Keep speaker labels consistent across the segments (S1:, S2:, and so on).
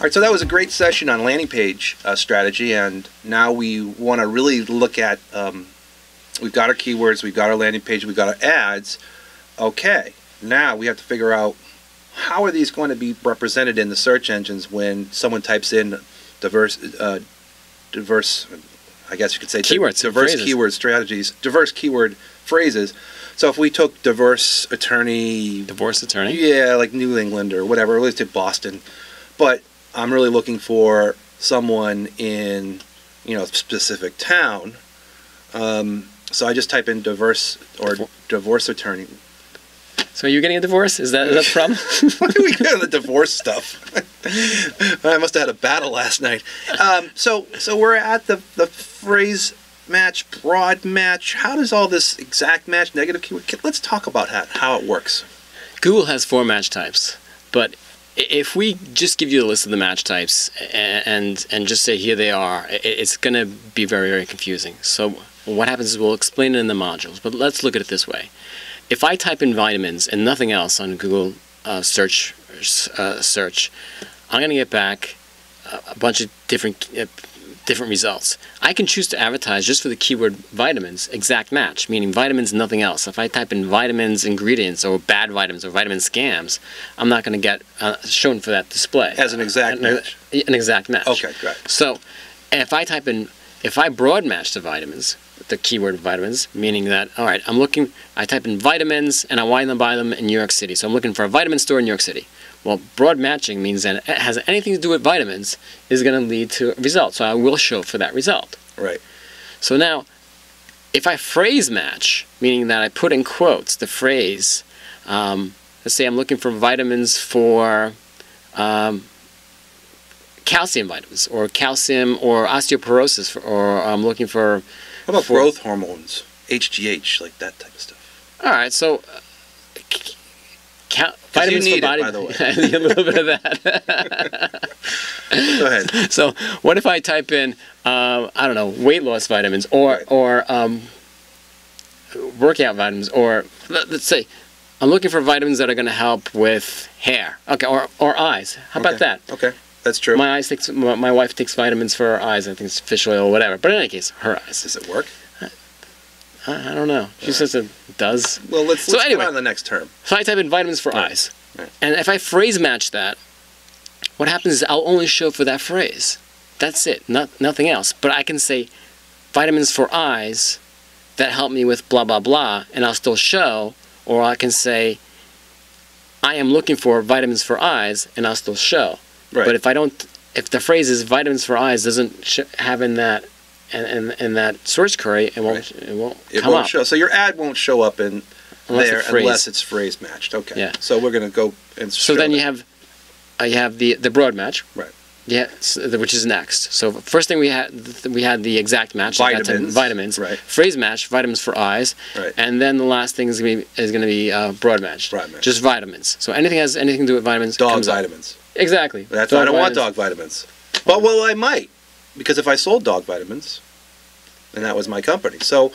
S1: right, so that was a great session on landing page strategy, and now we want to really look at, we've got our keywords, we've got our landing page, we've got our ads. Okay, now we have to figure out how are these going to be represented in the search engines when someone types in diverse, I guess you could say
S2: keywords,
S1: diverse keyword strategies, diverse keyword phrases. So if we took divorce attorney, yeah, like New England or whatever, let's say Boston, but I'm really looking for someone in, you know, a specific town. So I just type in divorce attorney.
S2: So you're getting a divorce? Is that the problem?
S1: Why do we get the divorce stuff? I must have had a battle last night. So we're at the phrase match, broad match. How does all this exact match, negative keyword? Let's talk about how it works.
S2: Google has 4 match types, but if we just give you a list of the match types and just say here they are, it's going to be very, very confusing. So what happens is we'll explain it in the modules, but let's look at it this way. If I type in vitamins and nothing else on Google search, I'm going to get back a bunch of different results. I can choose to advertise just for the keyword vitamins, exact match, meaning vitamins, nothing else. If I type in vitamins ingredients or bad vitamins or vitamin scams, I'm not going to get shown for that display.
S1: As an exact match?
S2: An exact match.
S1: Okay, great.
S2: So if I broad match the vitamins, the keyword vitamins, meaning that, all right, I type in vitamins and I want to buy them in New York City. So I'm looking for a vitamin store in New York City. Well, broad matching means that it has anything to do with vitamins is going to lead to a result. So I will show for that result.
S1: Right.
S2: So now, if I phrase match, meaning that I put in quotes the phrase, let's say I'm looking for vitamins for calcium vitamins, or calcium or osteoporosis, or I'm looking for...
S1: How about growth hormones, HGH, like that type of stuff?
S2: All right, so... vitamins
S1: you need
S2: for body,
S1: it, by the way.
S2: I need a little bit of that.
S1: Go ahead.
S2: So, what if I type in, I don't know, weight loss vitamins, or workout vitamins, or let's say, I'm looking for vitamins that are going to help with hair, okay, or eyes. How about that?
S1: Okay, that's true.
S2: My wife takes vitamins for her eyes. I think it's fish oil or whatever. But in any case, her eyes.
S1: Does it work?
S2: I don't know. She says it does.
S1: Well, let's
S2: go
S1: on the next term.
S2: So I type in vitamins for eyes.
S1: Right.
S2: And if I phrase match that, what happens is I'll only show for that phrase. That's it. Nothing else. But I can say vitamins for eyes that help me with blah, blah, blah, and I'll still show. Or I can say I am looking for vitamins for eyes, and I'll still show.
S1: Right.
S2: But if the phrase is vitamins for eyes doesn't have in that that search query, it won't come up.
S1: Show. So your ad won't show up in unless it's phrase matched. Okay.
S2: Yeah.
S1: So we're going to go and
S2: so then you have the broad match.
S1: Right.
S2: Yeah, which is next. So first thing we had the exact match. Vitamins.
S1: Right.
S2: Phrase match, vitamins for eyes.
S1: Right.
S2: And then the last thing is going to be broad match.
S1: Broad match.
S2: Just vitamins. So anything has anything to do with vitamins.
S1: Dog vitamins.
S2: Exactly.
S1: I don't want dog vitamins. But well, I might, because if I sold dog vitamins, and that was my company. So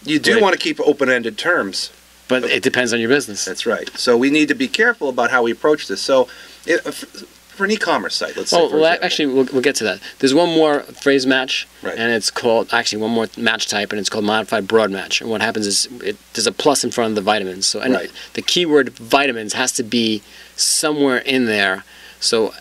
S1: you do want to keep open-ended terms.
S2: But it depends on your business.
S1: That's right. So we need to be careful about how we approach this. So for an e-commerce site, let's say.
S2: Well, actually, we'll get to that. There's one more phrase match,
S1: right,
S2: and it's called, actually, one more match type, and it's called modified broad match. And what happens is there's a plus in front of the vitamins. So the keyword vitamins has to be somewhere in there. So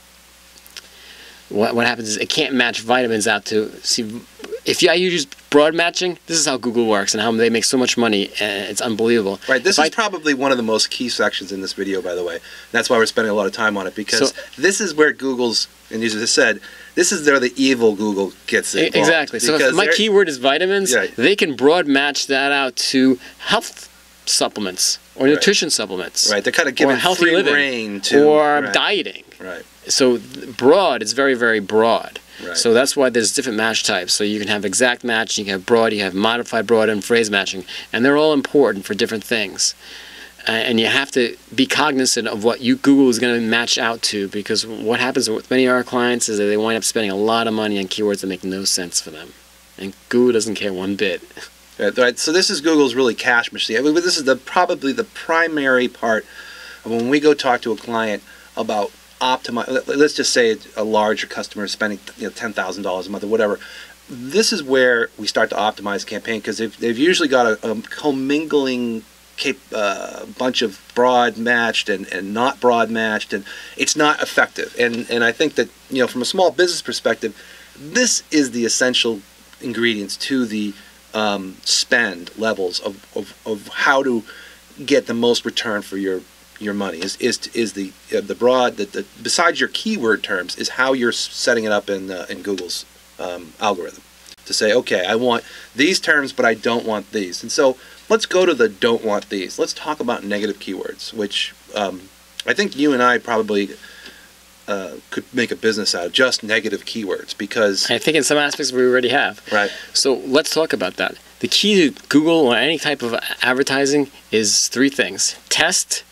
S2: what happens is it can't match vitamins out to see. If you use broad matching, this is how Google works and how they make so much money, and it's unbelievable.
S1: Right, this is probably one of the most key sections in this video, by the way. That's why we're spending a lot of time on it, because this is where Google's, and you just said, this is where the evil Google gets involved.
S2: Exactly. So if my keyword is vitamins, they can broad match that out to health supplements or nutrition supplements.
S1: Right, they're kind of giving free rein to...
S2: Or dieting.
S1: Right.
S2: So broad is very, very broad.
S1: Right.
S2: So that's why there's different match types. So you can have exact match, you can have broad, you have modified broad, and phrase matching. And they're all important for different things. And you have to be cognizant of what Google is going to match out to, because what happens with many of our clients is that they wind up spending a lot of money on keywords that make no sense for them. And Google doesn't care one bit.
S1: Right. So this is Google's really cash machine. I mean, this is probably the primary part of when we go talk to a client about optimize. Let's just say a larger customer is spending $10,000 a month or whatever. This is where we start to optimize campaign, because they've usually got a commingling bunch of broad matched and not broad matched, and it's not effective. And I think that from a small business perspective, this is the essential ingredients to the spend levels of how to get the most return for your money. Is the broad, besides your keyword terms, is how you're setting it up in Google's algorithm to say, okay, I want these terms, but I don't want these. And so let's go to the don't want these. Let's talk about negative keywords, which I think you and I probably could make a business out of just negative keywords, because
S2: I think in some aspects we already have.
S1: Right.
S2: So let's talk about that. The key to Google or any type of advertising is three things: test,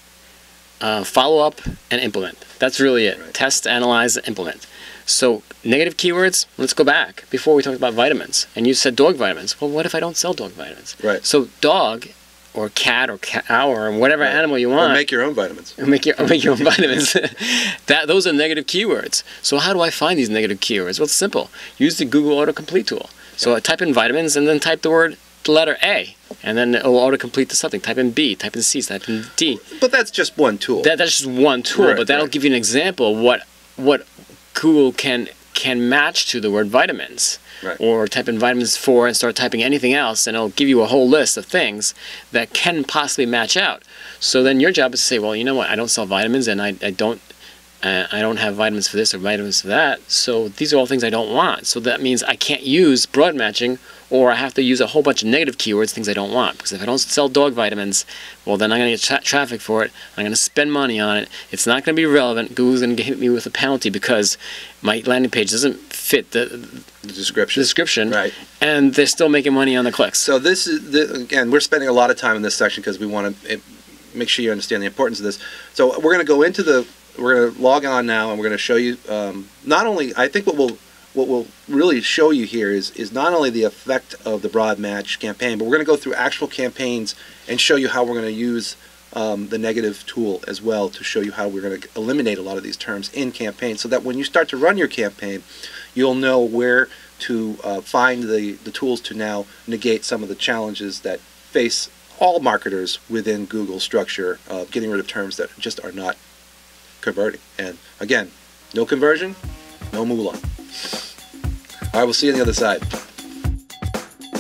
S2: follow up, and implement. That's really it. Right. Test, analyze, implement. So negative keywords, let's go back. Before we talked about vitamins, and you said dog vitamins. Well, what if I don't sell dog vitamins?
S1: Right.
S2: So dog or cat or cow or whatever animal you want.
S1: Or make your own vitamins.
S2: Make your own vitamins. Those are negative keywords. So how do I find these negative keywords? Well, it's simple. Use the Google autocomplete tool. So I type in vitamins and then type the letter A, and then it will autocomplete to something. Type in B, type in C, type in D.
S1: But that's just one tool.
S2: That's just one tool, right, but that'll give you an example of what Google can match to the word vitamins.
S1: Right.
S2: Or type in vitamins 4 and start typing anything else, and it'll give you a whole list of things that can possibly match out. So then your job is to say, well, you know what, I don't sell vitamins, and I don't have vitamins for this or vitamins for that, so these are all things I don't want. So that means I can't use broad matching, or I have to use a whole bunch of negative keywords, things I don't want. Because if I don't sell dog vitamins, well, then I'm going to get traffic for it. I'm going to spend money on it. It's not going to be relevant. Google's going to hit me with a penalty because my landing page doesn't fit the description.
S1: Right.
S2: And they're still making money on the clicks.
S1: So this is, again, we're spending a lot of time in this section because we want to make sure you understand the importance of this. So we're going to go into we're going to log on now, and we're going to show you not only, I think what we'll really show you here is not only the effect of the broad match campaign, but we're going to go through actual campaigns and show you how we're going to use the negative tool as well to show you how we're going to eliminate a lot of these terms in campaigns, so that when you start to run your campaign, you'll know where to find the tools to now negate some of the challenges that face all marketers within Google's structure of getting rid of terms that just are not converting. And again, no conversion, no moolah. All right, we'll see you on the other side.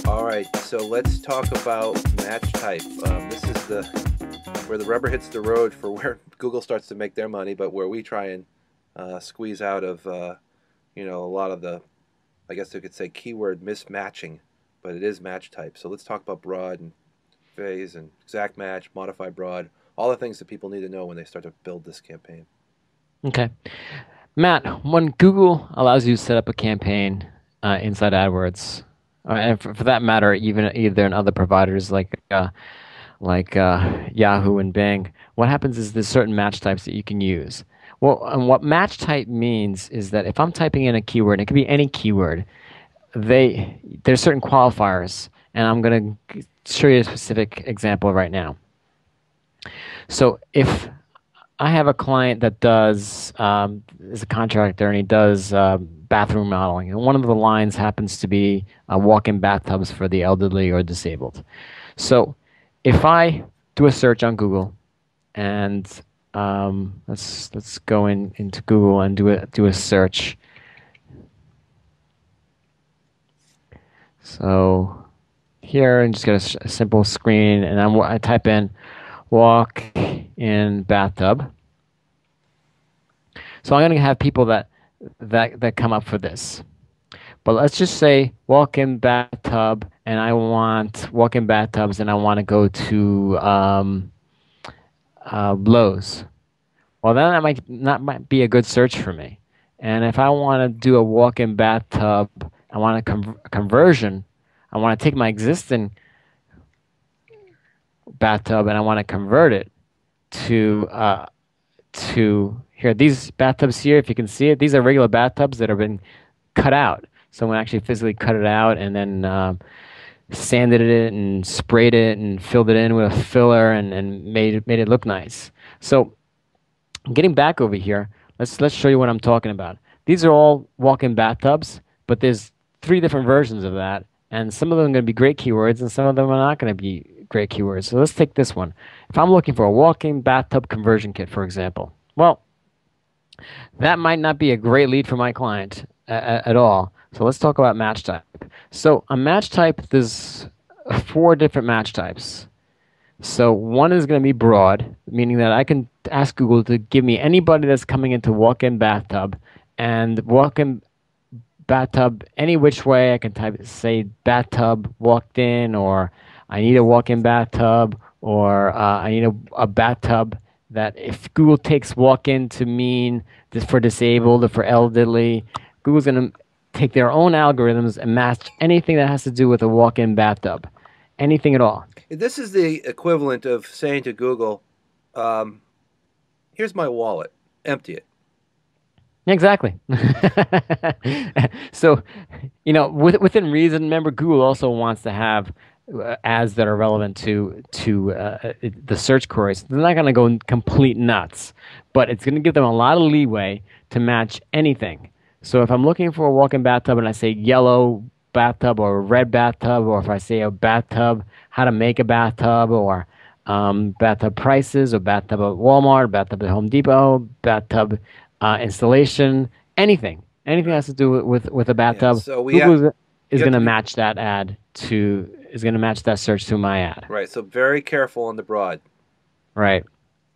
S1: All right, so let's talk about match type. This is where the rubber hits the road for where Google starts to make their money, but where we try and squeeze out of a lot of the, I guess you could say, keyword mismatching, but it is match type. So let's talk about broad and phase and exact match, modified broad, all the things that people need to know when they start to build this campaign.
S3: Okay. Matt, when Google allows you to set up a campaign inside AdWords, and for that matter, either in other providers like Yahoo and Bing, what happens is there's certain match types that you can use. Well, and what match type means is that if I'm typing in a keyword, it could be any keyword, there's certain qualifiers, and I'm going to show you a specific example right now. So if I have a client that is a contractor, and he does bathroom modeling, and one of the lines happens to be walk-in bathtubs for the elderly or disabled. So if I do a search on Google, and let's go into Google and do a search. So here, and just get a simple screen, and I type in walk-in bathtub. So I'm going to have people that come up for this. But let's just say walk-in bathtub, and I want walk-in bathtubs, and I want to go to Lowe's. Well, then that might be a good search for me. And if I want to do a walk-in bathtub, I want a conversion. I want to take my existing bathtub and I want to convert it to here. These bathtubs here, if you can see it, these are regular bathtubs that have been cut out. Someone actually physically cut it out and then sanded it and sprayed it and filled it in with a filler and made it look nice. So getting back over here, Let's show you what I'm talking about. These are all walk-in bathtubs, but there's 3 different versions of that, and some of them are going to be great keywords, and some of them are not going to be great keywords. So let's take this one. If I'm looking for a walk-in bathtub conversion kit, for example, well, that might not be a great lead for my client at all. So let's talk about match type. So a match type, there's 4 different match types. So one is going to be broad, meaning that I can ask Google to give me anybody that's coming into walk-in bathtub, and walk-in bathtub any which way. I can type, say, bathtub walked in, or I need a walk-in bathtub, or I need a bathtub that if Google takes walk-in to mean this for disabled or for elderly, Google's going to take their own algorithms and match anything that has to do with a walk-in bathtub, anything at all.
S1: This is the equivalent of saying to Google, here's my wallet, empty it.
S3: Exactly. So, within reason, remember, Google also wants to have ads that are relevant to the search queries. They're not going to go complete nuts, but it's going to give them a lot of leeway to match anything. So if I'm looking for a walk-in bathtub and I say yellow bathtub or red bathtub, or if I say a bathtub, how to make a bathtub, or bathtub prices, or bathtub at Walmart, bathtub at Home Depot, bathtub installation, anything that has to do with a bathtub, so Google is going to match that ad is going to match that search to my ad.
S1: Right. So very careful on the broad.
S3: Right.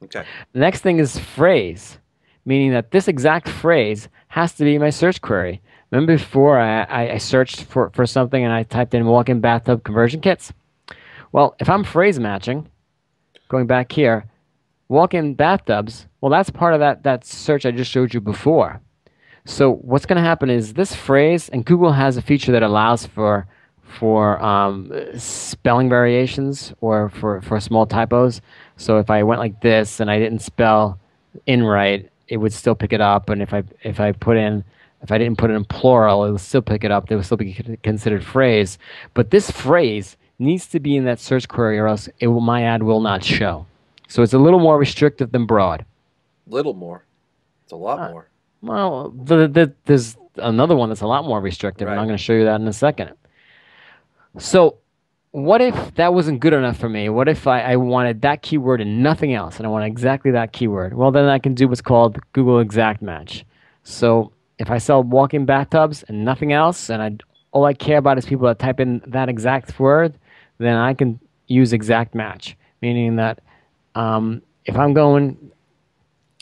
S1: Okay.
S3: The next thing is phrase, meaning that this exact phrase has to be my search query. Remember before I searched for something and I typed in walk-in bathtub conversion kits? Well, if I'm phrase matching, going back here, walk-in bathtubs, well, that's part of that search I just showed you before. So what's going to happen is this phrase, and Google has a feature that allows for spelling variations or for small typos. So if I went like this and I didn't spell in right, it would still pick it up. And if I didn't put it in plural, it would still pick it up. It would still be considered phrase. But this phrase needs to be in that search query, or else my ad will not show. So it's a little more restrictive than broad.
S1: Little more. It's a lot more.
S3: Well, there's another one that's a lot more restrictive, right, and I'm going to show you that in a second. So what if that wasn't good enough for me? What if I wanted that keyword and nothing else, and I want exactly that keyword? Well, then I can do what's called Google Exact Match. So if I sell walk-in bathtubs and nothing else, and all I care about is people that type in that exact word, then I can use Exact Match, meaning that if I'm going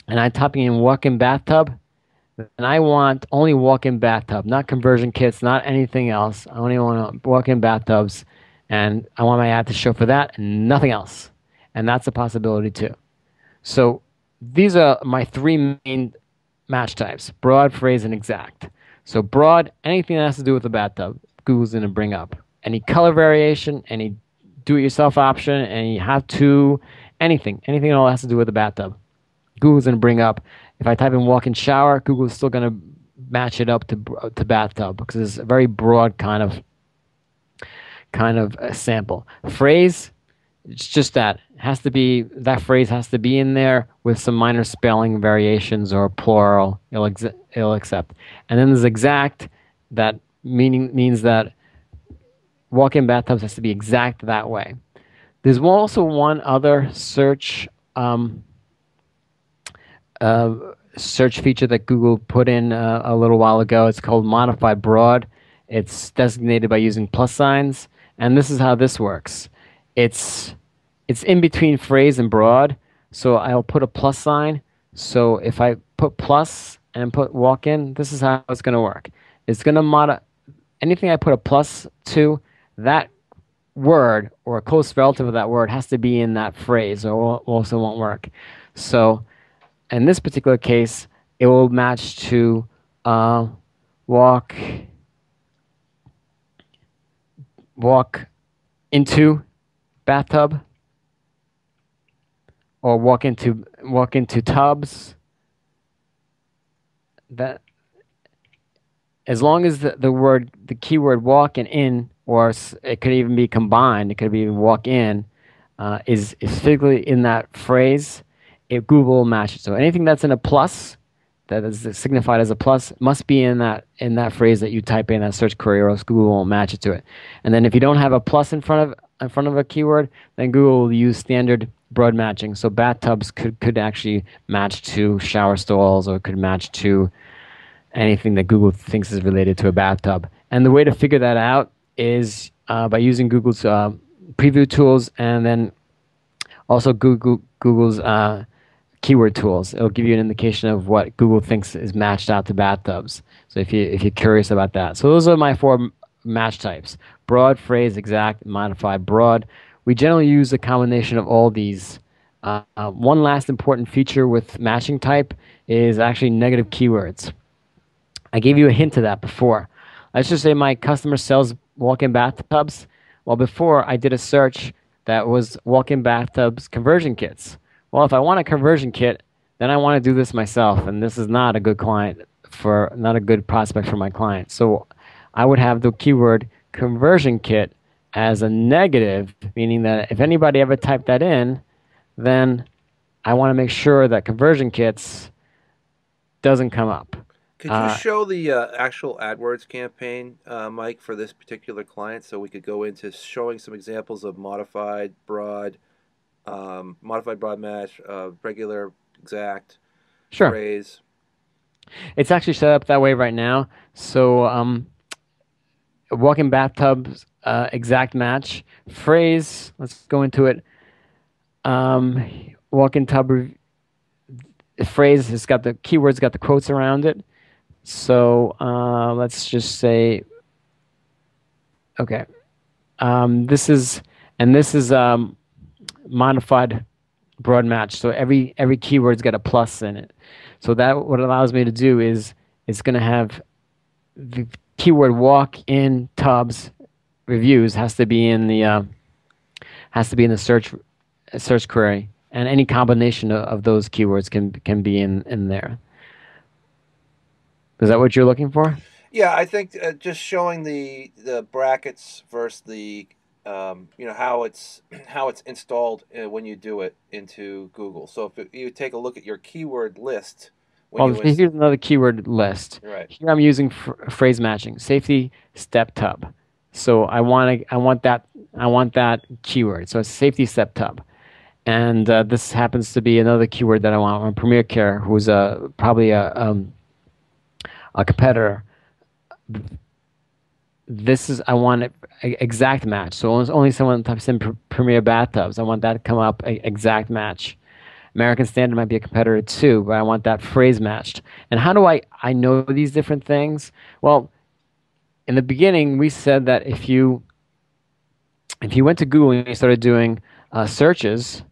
S3: and I'm typing in walk-in bathtub, and I want only walk-in bathtub, not conversion kits, not anything else. I only want walk-in bathtubs, and I want my ad to show for that and nothing else. And that's a possibility too. So these are my 3 main match types: broad, phrase, and exact. So broad, anything that has to do with the bathtub, Google's going to bring up. Any color variation, any do-it-yourself option, any how-to, anything at all that has to do with the bathtub, Google's going to bring up. If I type in walk-in shower, Google's still going to match it up to bathtub, because it's a very broad kind of a sample. Phrase, it's just that. That phrase has to be in there with some minor spelling variations or plural it'll accept. And then there's exact, that means that walk-in bathtubs has to be exact that way. There's also one other search search feature that Google put in a little while ago. It's called Modified Broad. It's designated by using plus signs, and this is how this works. It's in between phrase and broad, so I'll put a plus sign. So if I put plus and put walk-in, this is how it's going to work. It's going to anything I put a plus to, that word or a close relative of that word has to be in that phrase, or also won't work. So in this particular case, it will match to walk into bathtub, or walk into tubs. That, as long as the keyword walk and in, or it could even be combined, it could be walk in, is physically in that phrase, Google will match it. So anything that's in a plus that is signified as a plus must be in that phrase that you type in that search query, or else Google won't match it to it. And then if you don't have a plus in front of a keyword, then Google will use standard broad matching. So bathtubs could actually match to shower stalls, or could match to anything that Google thinks is related to a bathtub. And the way to figure that out is by using Google's preview tools, and then also Google's keyword tools. It'll give you an indication of what Google thinks is matched out to bathtubs. So if you're curious about that. So those are my 4 match types: broad, phrase, exact, modified, broad. We generally use a combination of all these. One last important feature with matching type is actually negative keywords. I gave you a hint to that before. Let's just say my customer sells walk-in bathtubs. Well, before I did a search that was walk-in bathtubs conversion kits. Well, if I want a conversion kit, then I want to do this myself, and this is not a good not a good prospect for my client. So I would have the keyword conversion kit as a negative, meaning that if anybody ever typed that in, then I want to make sure that conversion kits doesn't come up.
S1: Could you show the actual AdWords campaign, Mike, for this particular client, so we could go into showing some examples of modified broad match, regular, exact,
S3: sure.
S1: phrase?
S3: It's actually set up that way right now. So walk-in bathtubs, exact match, phrase. Let's go into it. Walk-in tub phrase has got the keywords, got the quotes around it. So let's just say, okay, this is modified broad match. So every keyword's got a plus in it. So that what it allows me to do is it's going to have the keyword walk-in tubs reviews has to be in the search query, and any combination of those keywords can be in there. Is that what you're looking for?
S1: Yeah, I think just showing the brackets versus the how it's installed when you do it into Google. So if you take a look at your keyword list,
S3: here's another keyword list.
S1: Right.
S3: Here I'm using phrase matching, safety step tub. So I want that keyword. So it's safety step tub, and this happens to be another keyword that I want on Premier Care, who's probably a competitor. I want it exact match. So only someone types in Premier bathtubs, I want that to come up exact match. American Standard might be a competitor too, but I want that phrase matched. And how do I know these different things? Well, in the beginning, we said that if you went to Google and you started doing searches,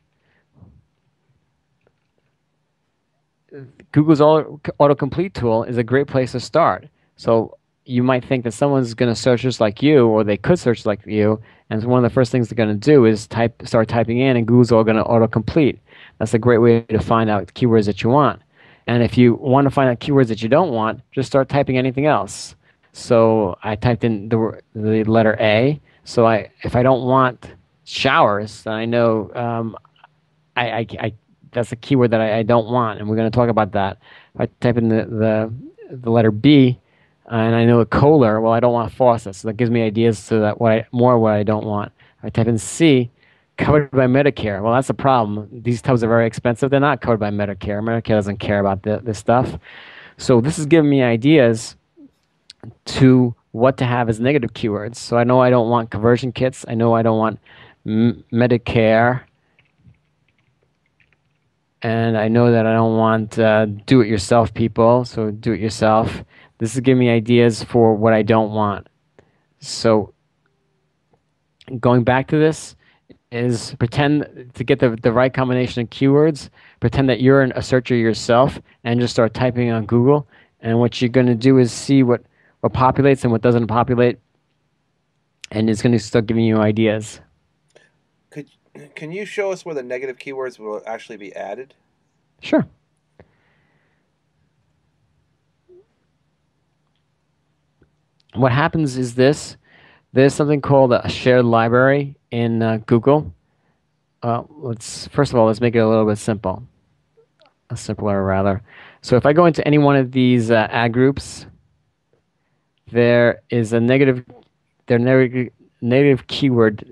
S3: Google's autocomplete tool is a great place to start. So you might think that someone's going to search just like you, or they could search like you, and one of the first things they're going to do is start typing in, and Google's all going to autocomplete. That's a great way to find out keywords that you want. And if you want to find out keywords that you don't want, just start typing anything else. So I typed in the letter A. So if I don't want showers, then I know that's a keyword that I don't want, and we're going to talk about that. If I type in the letter B, and I know a Kohler, well, I don't want faucets. So that gives me ideas to that what I don't want. If I type in C, covered by Medicare. Well, that's a problem. These tubs are very expensive. They're not covered by Medicare. Medicare doesn't care about this stuff. So this is giving me ideas to what to have as negative keywords. So I know I don't want conversion kits. I know I don't want Medicare. And I know that I don't want do-it-yourself people. So do-it-yourself. This is giving me ideas for what I don't want. So going back to this is pretend to get the right combination of keywords. Pretend that you're a searcher yourself and just start typing on Google. And what you're going to do is see what populates and what doesn't populate. And it's going to start giving you ideas.
S1: Can you show us where the negative keywords will actually be added?
S3: Sure. What happens is there's something called a shared library in Google. First of all, let's make it a little bit simpler rather. So if I go into any one of these ad groups, there is a negative keyword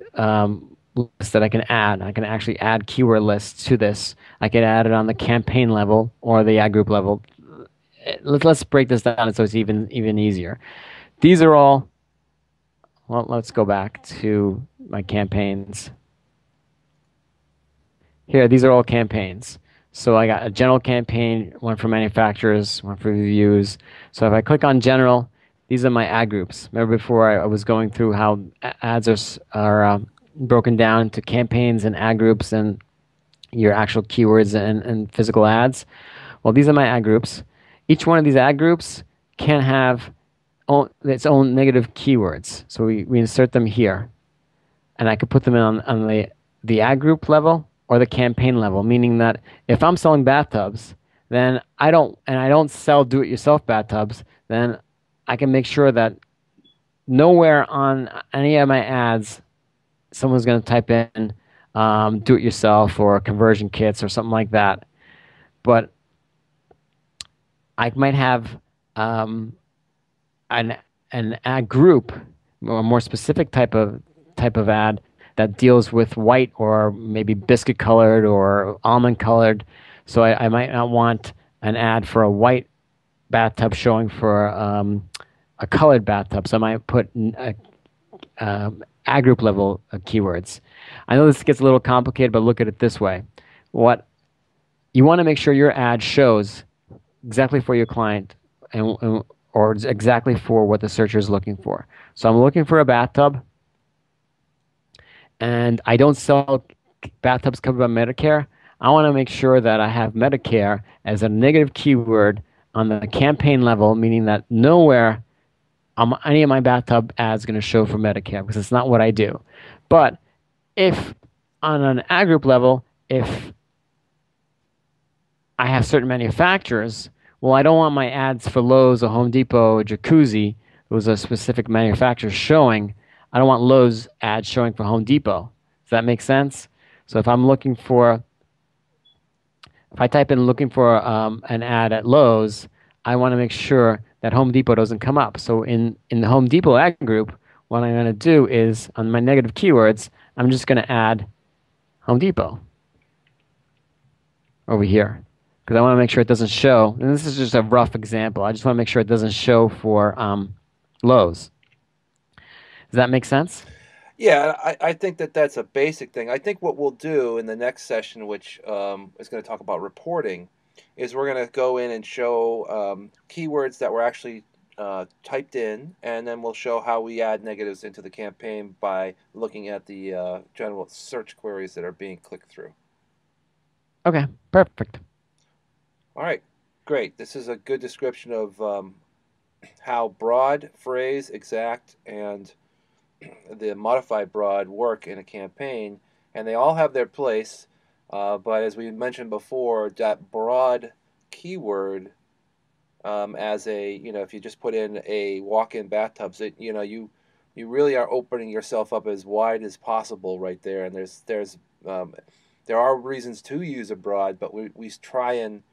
S3: list that I can add. I can actually add keyword lists to this. I can add it on the campaign level or the ad group level. Let's break this down so it's even easier. These are all, well, let's go back to my campaigns. Here, these are all campaigns. So I got a general campaign, one for manufacturers, one for reviews. So if I click on general, these are my ad groups. Remember before I was going through how ads are broken down into campaigns and ad groups and your actual keywords and physical ads? Well, these are my ad groups. Each one of these ad groups can have its own negative keywords. So we insert them here. And I could put them on the ad group level or the campaign level, meaning that if I'm selling bathtubs, then I don't sell do-it-yourself bathtubs, then I can make sure that nowhere on any of my ads someone's going to type in do-it-yourself or conversion kits or something like that. But I might have an ad group, or a more specific type of ad that deals with white or maybe biscuit colored or almond colored. So I might not want an ad for a white bathtub showing for a colored bathtub. So I might put ad group level keywords. I know this gets a little complicated, but look at it this way. What you want to make sure your ad shows exactly for your client or exactly for what the searcher is looking for. So I'm looking for a bathtub, and I don't sell bathtubs covered by Medicare. I want to make sure that I have Medicare as a negative keyword on the campaign level, meaning that nowhere any of my bathtub ads going to show for Medicare, because it's not what I do. But if on an ad group level, if I have certain manufacturers, well, I don't want my ads for Lowe's or Home Depot or Jacuzzi, those are specific manufacturers showing. I don't want Lowe's ads showing for Home Depot. Does that make sense? So if I'm looking for, if I type in looking for an ad at Lowe's, I want to make sure that Home Depot doesn't come up. So in the Home Depot ad group, what I'm going to do is, on my negative keywords, I'm just going to add Home Depot over here, because I want to make sure it doesn't show. And this is just a rough example. I just want to make sure it doesn't show for Lowe's. Does that make sense?
S1: Yeah, I think that's a basic thing. I think what we'll do in the next session, which is going to talk about reporting, is we're going to go in and show keywords that were actually typed in, and then we'll show how we add negatives into the campaign by looking at the general search queries that are being clicked through.
S3: Okay, perfect.
S1: All right, great. This is a good description of how broad, phrase, exact, and the modified broad work in a campaign, and they all have their place. But as we mentioned before, that broad keyword, as a, if you just put in a walk-in bathtubs, you really are opening yourself up as wide as possible right there. And there are reasons to use a broad, but we try and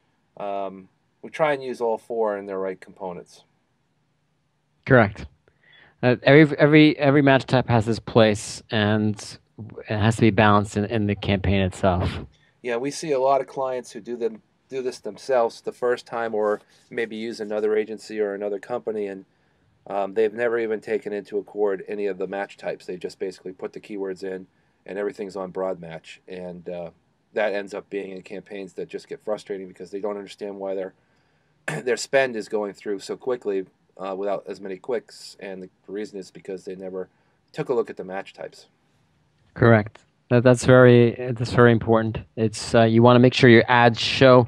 S1: use all four in their right components.
S3: Correct. Every match type has its place, and it has to be balanced in the campaign itself.
S1: Yeah, we see a lot of clients who do this themselves the first time, or maybe use another agency or another company, and they've never even taken into account any of the match types. They just basically put the keywords in, and everything's on broad match, and that ends up being in campaigns that just get frustrating because they don't understand why their spend is going through so quickly without as many clicks, and the reason is because they never took a look at the match types.
S3: Correct. That's very important. It's you want to make sure your ads show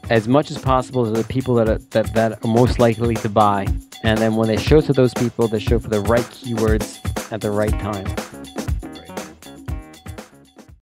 S3: as much as possible to the people that are most likely to buy, and then when they show to those people, they show for the right keywords at the right time.